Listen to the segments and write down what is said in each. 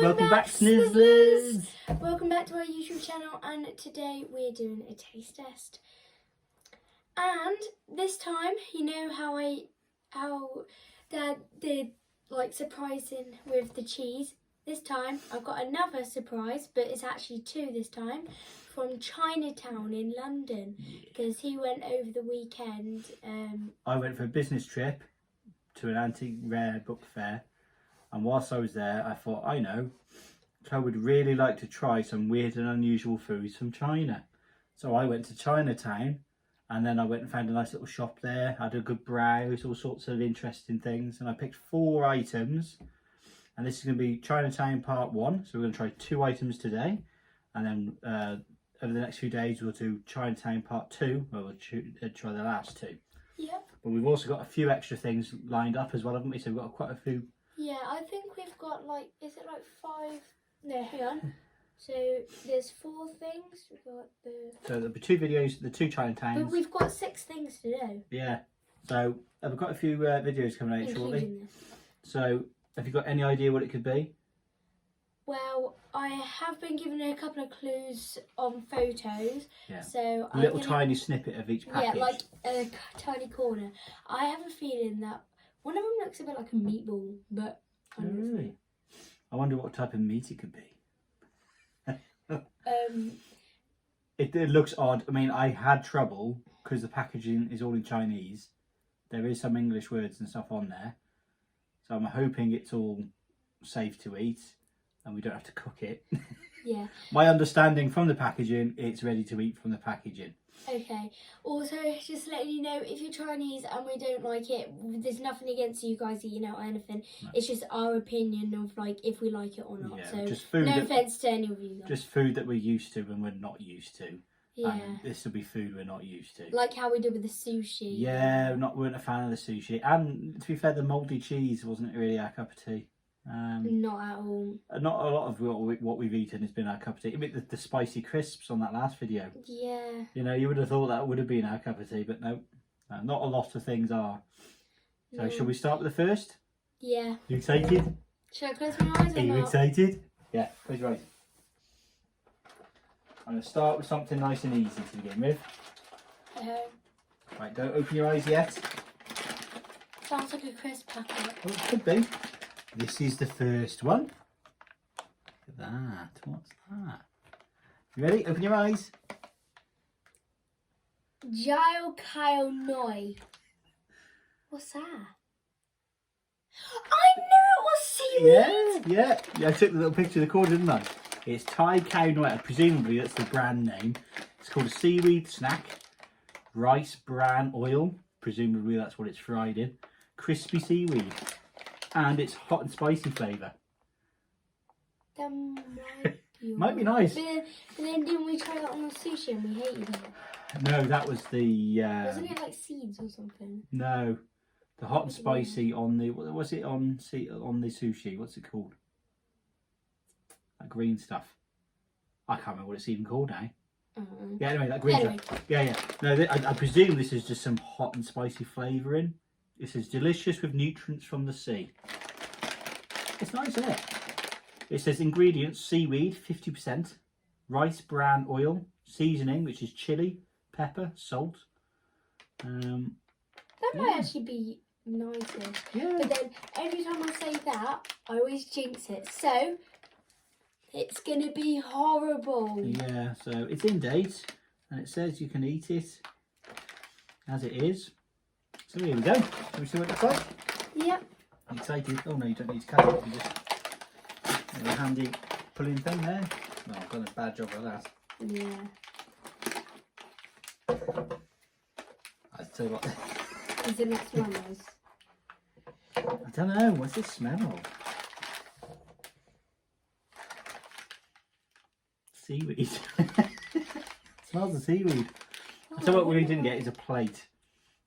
Welcome back, Snizzlers! Welcome back to our YouTube channel, and today we're doing a taste test. And this time, you know how Dad did like surprising with the cheese. This time I've got another surprise, but it's actually two this time, from Chinatown in London, because he went over the weekend. I went for a business trip to an antique rare book fair, and whilst I was there I thought, I would really like to try some weird and unusual foods from China. So I went to Chinatown, and then I went and found a nice little shop there, had a good browse, all sorts of interesting things, and I picked 4 items. And this is going to be Chinatown part 1, so we're going to try 2 items today, and then over the next few days we'll do Chinatown part 2, where we'll try the last 2. Yep. But we've also got a few extra things lined up as well, haven't we? So we've got quite a few. Yeah, I think we've got like, is it like 5? No, hang on. So there's 4 things. We've got So there'll be 2 videos, the 2 Chinatowns. But we've got 6 things to do. Yeah. So we've got a few videos coming out shortly. This. So have you got any idea what it could be? Well, I have been given a couple of clues on photos. Yeah. So a little tiny snippet of each package. Yeah, like a tiny corner. I have a feeling that one of them looks a bit like a meatball, but I don't know. Really? I wonder what type of meat it could be. It looks odd. I mean, I had trouble because the packaging is all in Chinese. There is some English words and stuff on there. So I'm hoping it's all safe to eat and we don't have to cook it. Yeah. My understanding from the packaging, it's ready to eat from the packaging. Okay. Also, just letting you know, if you're Chinese and we don't like it, there's nothing against you guys eating out or anything. No. It's just our opinion of like if we like it or not. Yeah, so just food no offense to any of you guys. Just food that we're used to and we're not used to. Yeah. And this will be food we're not used to. Like how we did with the sushi. Yeah, weren't a fan of the sushi. And to be fair, the mouldy cheese wasn't really our cup of tea. Not at all. Not a lot of what we've eaten has been our cup of tea. I mean, the spicy crisps on that last video. Yeah. You know, you would have thought that would have been our cup of tea, but no, not a lot of things are. So, shall we start with the first? Yeah. You excited? Should I close my eyes? Are you excited? Yeah, close your eyes. I'm going to start with something nice and easy to begin with. Right, don't open your eyes yet. Sounds like a crisp packet. Oh, it could be. This is the first one. Look at that. What's that? You ready? Open your eyes. Jiao Kyle Noi. What's that? I knew it was seaweed! Yeah. I took the little picture of the corner, didn't I? It's Thai Cow Noi. Presumably that's the brand name. It's called a seaweed snack. Rice bran oil. Presumably that's what it's fried in. Crispy seaweed. And it's hot and spicy flavour. That might be nice. But then didn't we try that on the sushi and we hated it? No, that was the... Wasn't it like seeds or something? No. The hot and spicy on the... What was it on the sushi? What's it called? That green stuff. I can't remember what it's even called now. Yeah, anyway, that green stuff. Yeah. No, I presume this is just some hot and spicy flavouring. This is delicious with nutrients from the sea. It's nice, isn't it? It says ingredients: seaweed, 50%, rice bran oil, seasoning, which is chili, pepper, salt. That might actually be nicer. Yeah. But then every time I say that, I always jinx it. So it's gonna be horrible. Yeah. So it's in date, and it says you can eat it as it is. So here we go. Shall we see what it looks like? Yep. Excited? Oh no, you don't need to cut it. You just have a handy pulling thing there. No, I've done a bad job of that. Yeah. I'll tell you what. Is it not smell nice? I don't know. What's it smell? Seaweed. Smells of seaweed. I tell you what we didn't get is a plate.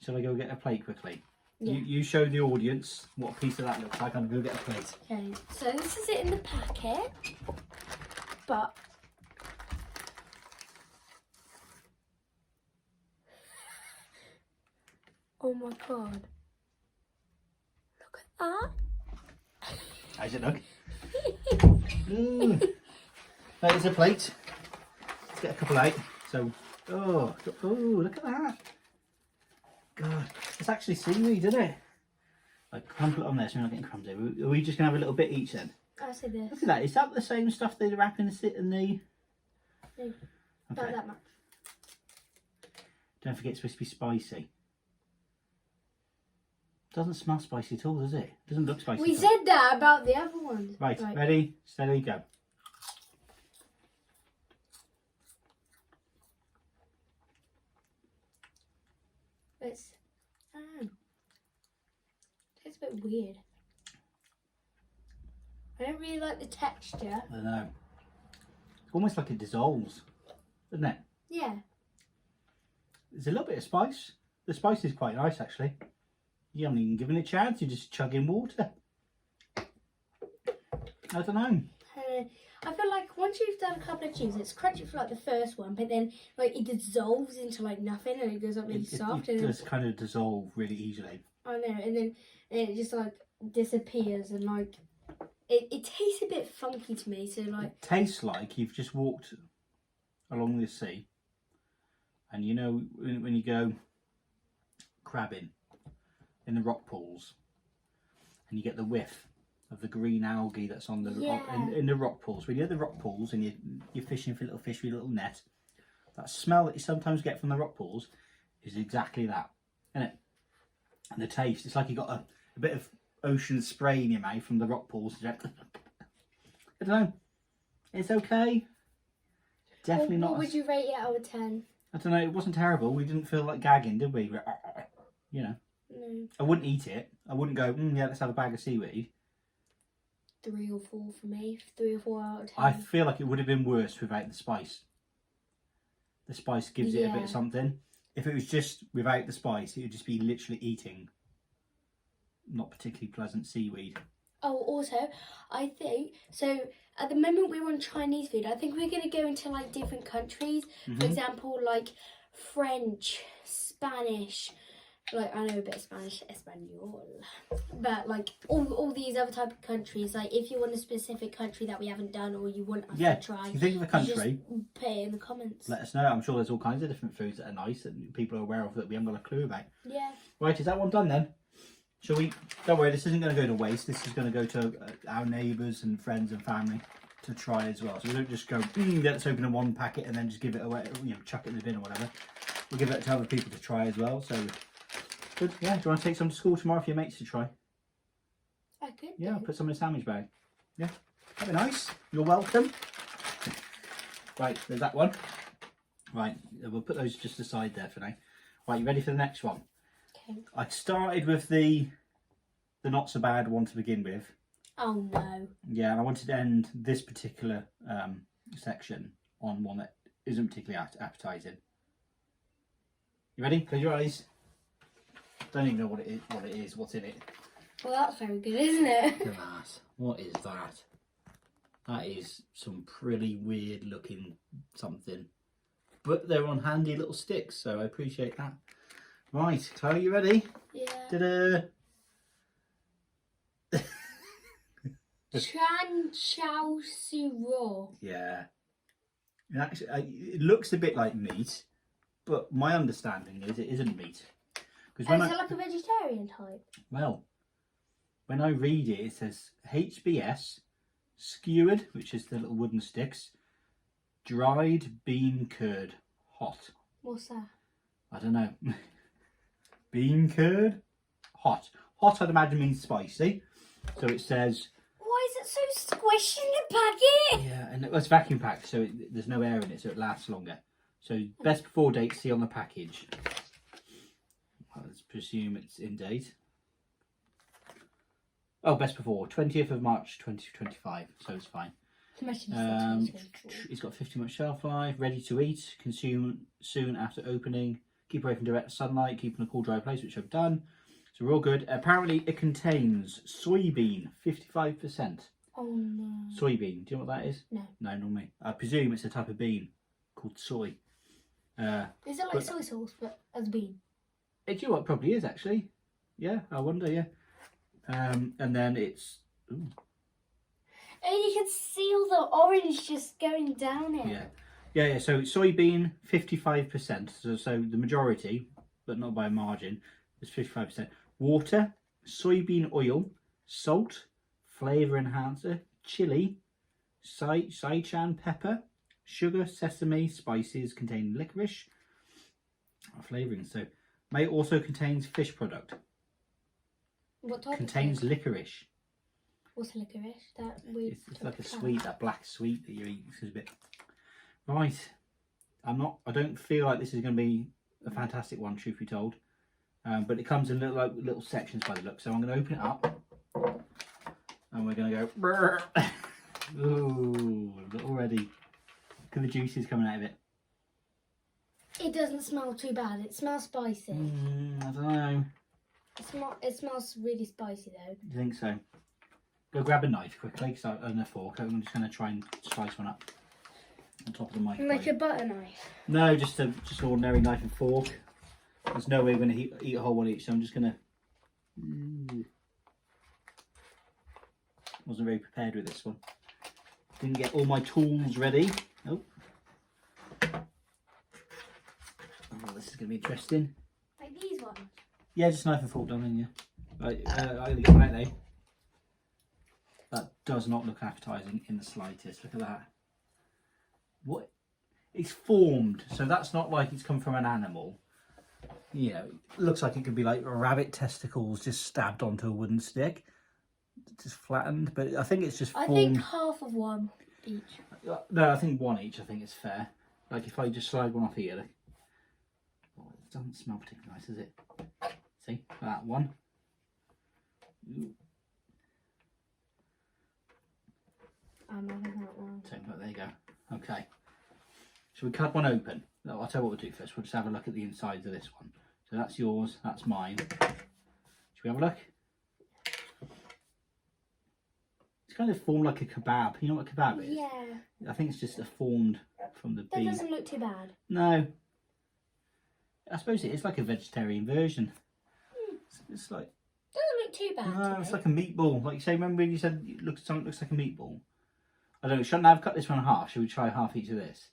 Shall I go get a plate quickly? Yeah. You show the audience what a piece of that looks like. I'm going to go get a plate. Okay, so this is it in the packet. But oh my god. Look at that. How's it look? Ooh. There's a plate. Let's get a couple out. So, oh, look at that. God, it's actually seaweed, isn't it? I crumple it on there so we're not getting crumbs over. Are we just going to have a little bit each then? I'll say this. Look at that. Is that the same stuff they wrap in the... No, Okay. not that much. Don't forget it's supposed to be spicy. Doesn't smell spicy at all, does it? Doesn't look spicy. We at all. said that about the other ones. Right, ready, steady, go. It's tastes a bit weird. I don't really like the texture. I know. It's almost like it dissolves, doesn't it? Yeah. There's a little bit of spice. The spice is quite nice, actually. You haven't even given it a chance. You're just chugging water. I don't know. I feel like once you've done a couple of chews, it's crunchy for like the first one, but then like it dissolves into like nothing and it goes up really soft. It does kind of dissolve really easily. I know, and then it just like disappears and like it tastes a bit funky to me. So like It tastes like you've just walked along the sea, and you know when you go crabbing in the rock pools, and you get the whiff of the green algae that's on the in the rock pools. When you're at the rock pools and you're fishing for little fish with a little net, that smell that you sometimes get from the rock pools is exactly that, isn't it? And the taste, it's like you got a bit of ocean spray in your mouth from the rock pools. I don't know. It's okay. Definitely not. What would you rate it out of 10? I don't know. It wasn't terrible. We didn't feel like gagging, did we? You know. No. I wouldn't eat it. I wouldn't go, yeah, let's have a bag of seaweed. 3 or 4 for me. 3 or 4 out of 10. I feel like it would have been worse without the spice. The spice gives it a bit of something. If it was just without the spice, it would just be literally eating not particularly pleasant seaweed. Oh, also, I think, so at the moment we're on Chinese food, I think we're going to go into like different countries. For example, like French, Spanish, like I know a bit of Spanish, Espanol, but like all these other type of countries, like if you want a specific country that we haven't done or you want us to try, if you think of a country, just put it in the comments. let us know. I'm sure there's all kinds of different foods that are nice that people are aware of that we haven't got a clue about. Yeah. Right, is that one done then? Shall we? Don't worry, this isn't going to go to waste. This is going to go to our neighbours and friends and family to try as well. So we don't just go, let's open one packet and then just give it away, chuck it in the bin or whatever. We'll give it to other people to try as well. So good. Yeah, do you want to take some to school tomorrow for your mates to try? I could. Yeah, I'll put some in a sandwich bag. Yeah, that'd be nice. You're welcome. Right, there's that one. Right, we'll put those just aside there for now. Right, you ready for the next one? Okay. I started with the not so bad one to begin with. Oh no. Yeah, and I wanted to end this particular section on one that isn't particularly appetising. You ready? Close your eyes. Don't even know what it is, what's in it. Well, that's very good, isn't it? Look at that. What is that? That is some pretty weird looking something. But they're on handy little sticks, so I appreciate that. Right, Chloe, you ready? Yeah. Ta-da! Chan Chow Su Raw. Yeah. And actually, it looks a bit like meat, but my understanding is it isn't meat. Because Is it like a vegetarian type? well, when I read it, it says HBS skewered, which is the little wooden sticks, dried bean curd, hot. What's that? I don't know. Bean curd, hot. Hot, I'd imagine, means spicy. So it says. Why is it so squishy in the packet? Yeah, and it's vacuum packed, so there's no air in it, so it lasts longer. So best before date, see on the package. Let's presume it's in date. Oh, best before 20th of March 2025, so it's fine. It's got 50 month shelf life, ready to eat, consume soon after opening, keep away from direct sunlight, keep in a cool dry place, which I've done. So we're all good. Apparently it contains soybean, 55%. Oh no. Soybean, do you know what that is? No. No, not me. I presume it's a type of bean called soy. Is it like soy sauce but as a bean? Do you know what it probably is actually? Yeah, I wonder, yeah. And then it's... Ooh. And you can see all the orange just going down it. Yeah. So soybean 55%. So the majority, but not by a margin, is 55%. Water, soybean oil, salt, flavour enhancer, chili, Sichuan pepper, sugar, sesame, spices containing licorice, flavouring. So may also contains fish product. What type Contains of fish? licorice. What's licorice? That we. It's like a sweet, that black sweet that you eat. It's a bit. Right. I don't feel like this is going to be a fantastic one, truth be told. But it comes in little sections by the look. So I'm going to open it up, and we're going to go. Brr. Ooh, already. Look at the juices coming out of it. It doesn't smell too bad. It smells spicy. I don't know. It smells really spicy though. Do you think so? Go grab a knife quickly, and a fork. I'm just going to try and slice one up on top of the microwave. Like a butter knife? No, just an ordinary knife and fork. There's no way we're going to eat a whole one each, so I'm just going to... Wasn't very prepared with this one. Didn't get all my tools ready. Oh, this is going to be interesting. Like these ones? Yeah, just knife and fork, darling, yeah. Right, I'm going to get one out there. That does not look appetising in the slightest. Look at that. What? It's formed, so that's not like it's come from an animal. You know, it looks like it could be like rabbit testicles just stabbed onto a wooden stick. Just flattened, but I think it's just formed. I think half of one each. No, I think one each. I think it's fair. Like if I just slide one off here, look. Oh, it doesn't smell particularly nice, does it? See that one? Ooh. I'm having that one. So there you go. Okay. Shall we cut one open? No, I'll tell you what we'll do first. We'll just have a look at the insides of this one. So that's yours. That's mine. Shall we have a look? Kind of formed like a kebab. You know what a kebab is? Yeah. I think it's just formed from the bean. That doesn't look too bad. No. I suppose it is like a vegetarian version. It's like... Doesn't look too bad. No, it's like a meatball. Like you say, remember when you said something looks like a meatball? I don't know, shouldn't I have cut this one in half? Should we try half each of this?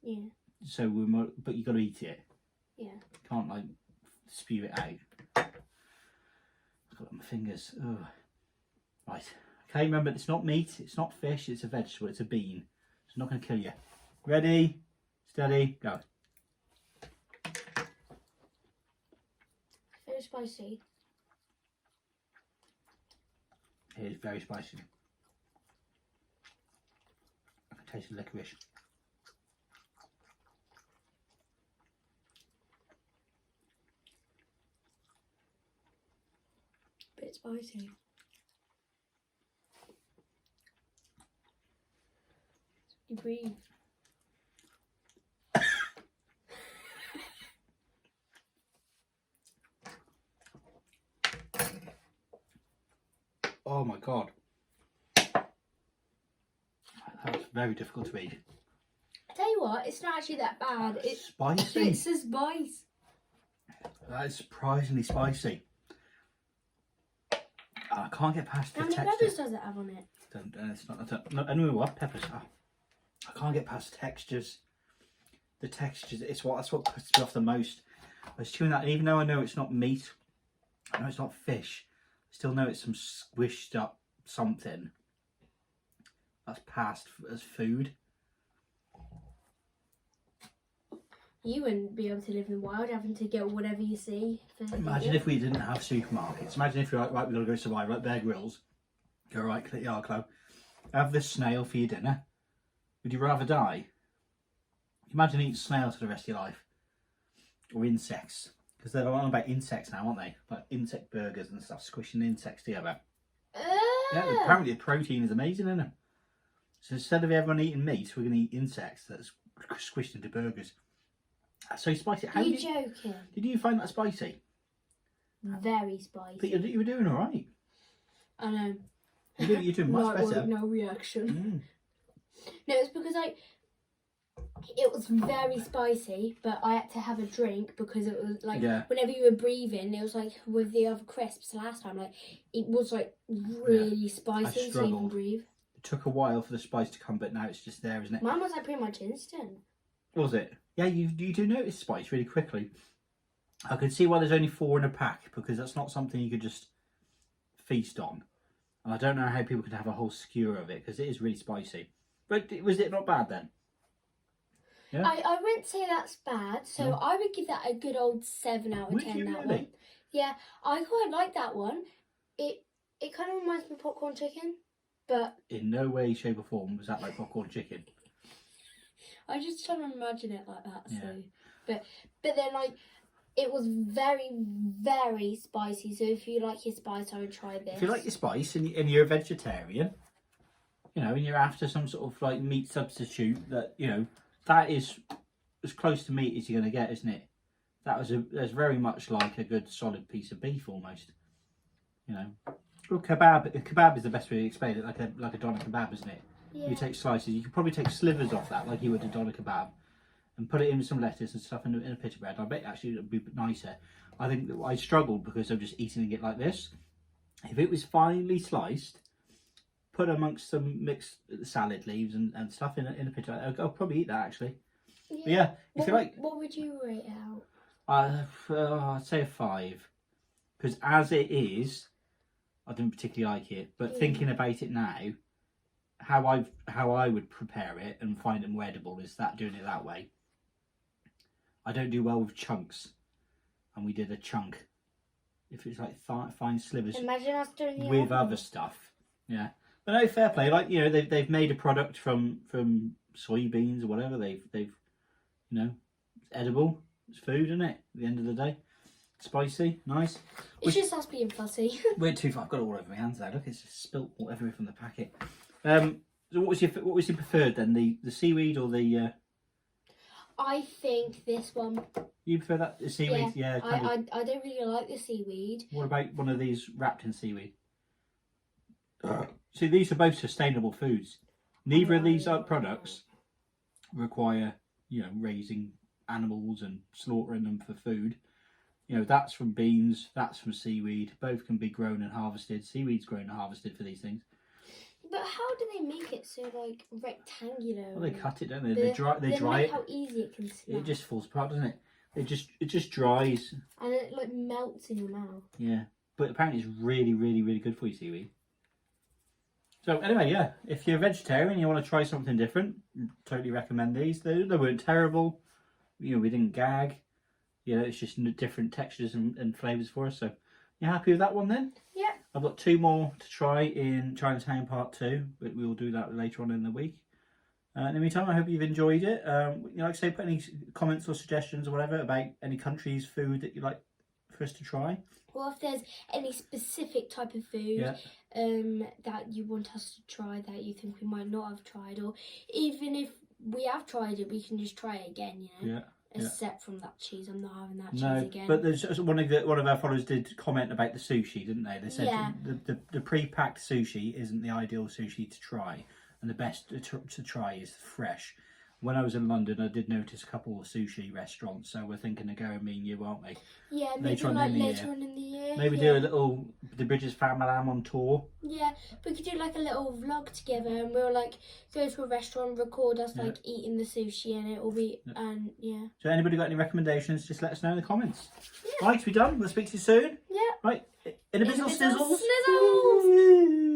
Yeah. So but you got to eat it. Yeah. Can't like spew it out. I've got my fingers. Oh. Right. Okay, remember, it's not meat, it's not fish, it's a vegetable, it's a bean. It's not going to kill you. Ready, steady, go. Very spicy. It is very spicy. I can taste the licorice. Bit spicy. You breathe. Oh my god. That's very difficult to eat. I tell you what, it's not actually that bad. It's spicy. It's a spice. That is surprisingly spicy. I can't get past the How many texture. peppers does it have on it? It's not. Anyway, what peppers? Oh, I can't get past textures. The textures. That's what puts me off the most. I was chewing that, and even though I know it's not meat, I know it's not fish. I still know it's some squished up something that's passed as food. You wouldn't be able to live in the wild having to get whatever you see. Imagine if we didn't have supermarkets. Imagine if you're like, right, we've got to go survive, like Bear Grylls. Go right, click the Arclo. Have this snail for your dinner. Would you rather die? Imagine eating snails for the rest of your life. Or insects. Because they're on about insects now, aren't they? Like insect burgers and stuff, squishing insects together. Yeah, apparently the protein is amazing, isn't it? So instead of everyone eating meat, we're going to eat insects that's squished into burgers. That's so spicy. Are you joking? Did you find that spicy? Very spicy. But you were doing all right. I know. You're doing much better. No reaction. No, it's because it was very spicy, but I had to have a drink because it was like whenever you were breathing, it was like with the other crisps last time, like it was like really spicy to even breathe. took a while for the spice to come, but now it's just there, isn't it? Mine was like pretty much instant. Was it? Yeah, you do notice spice really quickly. I can see why there's only 4 in a pack, because that's not something you could just feast on. And I don't know how people could have a whole skewer of it, because it is really spicy. But was it not bad then? Yeah. I wouldn't say that's bad, so No. I would give that a good old 7 out of Would 10. you That really? one. Yeah, I quite like that one. It kind of reminds me of popcorn chicken, but In no way, shape or form was that like popcorn chicken. I just try to imagine it like that. Yeah. So, but then like it was very, very spicy. So if you like your spice, I would try this. If you like your spice and you're a vegetarian, you know, and you're after some sort of like meat substitute, that, you know, that is as close to meat as you're going to get, isn't it? That's very much like a good solid piece of beef almost. You know, well, kebab. A kebab is the best way to explain it, like a doner kebab, isn't it? Yeah. You take slices. You could probably take slivers off that, like you would a doner kebab, and put it in with some lettuce and stuff in a pita bread. I bet actually it would be nicer. I think that I struggled because I'm just eating it like this. If it was finely sliced, put amongst some mixed salad leaves and stuff in a pita, I'll probably eat that actually. But yeah, if you like, what would you rate it out? I'd say a 5, because as it is, I didn't particularly like it. But thinking about it now, how I would prepare it and find it more edible is doing it that way. I don't do well with chunks, and we did a chunk. If it's like fine slivers Imagine us doing the with other stuff, yeah. But no, fair play. Like, you know, they've made a product from soybeans or whatever. They've you know, it's edible. It's food, isn't it? At the end of the day, spicy, nice. It's just us being fussy. We're too far. I've got it all over my hands now. Look, it's just spilt all everywhere from the packet. So what was your preferred then? The seaweed or the? I think this one. You prefer that the seaweed? Yeah. I don't really like the seaweed. What about one of these wrapped in seaweed? See, these are both sustainable foods. Neither of these products require, you know, raising animals and slaughtering them for food. You know, that's from beans, that's from seaweed. Both can be grown and harvested. Seaweed's grown and harvested for these things. But how do they make it so like rectangular? Well, they cut it, don't they? They dry it. How easy it can snap. It just falls apart, doesn't it? It just dries. And it like melts in your mouth. Yeah, but apparently it's really, really, really good for you, seaweed. So anyway, yeah, if you're a vegetarian and you want to try something different, totally recommend these. They weren't terrible. You know, we didn't gag. You know, it's just different textures and flavours for us. So you happy with that one then? Yeah. I've got 2 more to try in Chinatown Part 2, but we'll do that later on in the week. In the meantime, I hope you've enjoyed it. You know, like I say, put any comments or suggestions or whatever about any country's food that you'd like for us to try. Or if there's any specific type of food that you want us to try that you think we might not have tried, or even if we have tried it, we can just try it again, you know? Yeah. Except from that cheese, I'm not having that cheese again. But there's one of our followers did comment about the sushi, didn't they? They said the pre-packed sushi isn't the ideal sushi to try, and the best to try is fresh. When I was in London, I did notice a couple of sushi restaurants, so we're thinking of going, me and you, aren't we? Yeah, maybe later on in the year. Maybe do a little The Bridges Family Lamb on tour. Yeah, we could do like a little vlog together, and we'll like go to a restaurant, record us like eating the sushi, and it will be So anybody got any recommendations? Just let us know in the comments. Yeah. Right, we done. We'll speak to you soon. Yeah. Right, in a bizzle Bizzle sizzles. Snizzles.